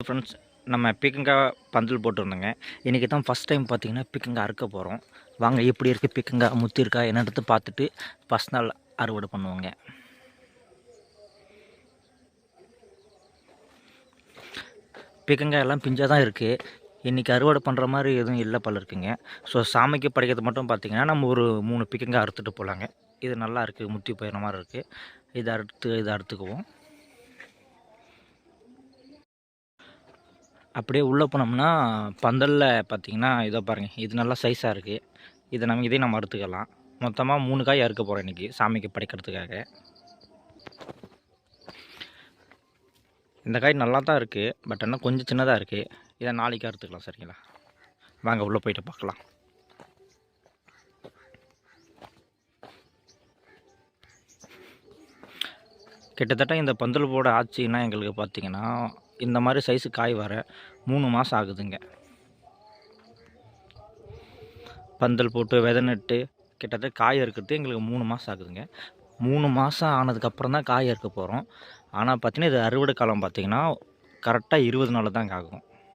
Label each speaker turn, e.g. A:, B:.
A: Friends, நம்ம பீக்கங்காய் பந்தல் போட்டிருந்தோங்க. இன்றைக்கி தான் ஃபஸ்ட் டைம் பார்த்திங்கன்னா பீக்கங்காய் அறுக்க போகிறோம். வாங்க எப்படி இருக்குது பீக்கங்காய், முத்தி இருக்கா என்னென்னு பார்த்துட்டு ஃபஸ்ட் நாள் அறுவடை பண்ணுவோங்க. பீக்கங்காய் எல்லாம் பிஞ்சாக தான் இருக்குது. இன்றைக்கி அறுவடை பண்ணுற மாதிரி எதுவும் இல்லை போல இருக்குங்க. ஸோ சாமிக்கு படைக்கிறது மட்டும் பார்த்திங்கன்னா நம்ம ஒரு 3 பீக்கங்காய் அறுத்துட்டு போகலாங்க. இது நல்லா இருக்குது, முத்தி போயிடுற மாதிரி இருக்குது. இதை அறுத்துக்குவோம். அப்படியே உள்ளே போனோம்னா பந்தலில் பார்த்திங்கன்னா இதோ பாருங்கள், இது நல்லா சைஸாக இருக்குது. இதை நம்ம அறுத்துக்கலாம். மொத்தமாக 3 காய் அறுக்க போகிறோம் இன்றைக்கி சாமிக்கு படைக்கிறதுக்காக. இந்த காய் நல்லா தான் இருக்குது, பட் ஆனால் கொஞ்சம் சின்னதாக இருக்குது. இதை நாளைக்கு அறுத்துக்கலாம். சரிங்களா, வாங்க உள்ளே போயிட்டு பார்க்கலாம். கிட்டத்தட்ட இந்த பந்தல் போட ஆச்சுன்னா எங்களுக்கு பார்த்திங்கன்னா இந்த மாதிரி சைஸு காய் வர 3 மாதம் ஆகுதுங்க. பந்தல் போட்டு விதை நட்டு கிட்டத்தட்ட காய் அறுக்கிறது எங்களுக்கு 3 மாதம் ஆகுதுங்க. 3 மாதம் ஆனதுக்கப்புறம் தான் காய் அறுக்க போகிறோம். ஆனால் பார்த்திங்கன்னா இது அறுவடை காலம் பார்த்திங்கன்னா கரெக்டாக 20 நாள் தாங்க ஆகும்.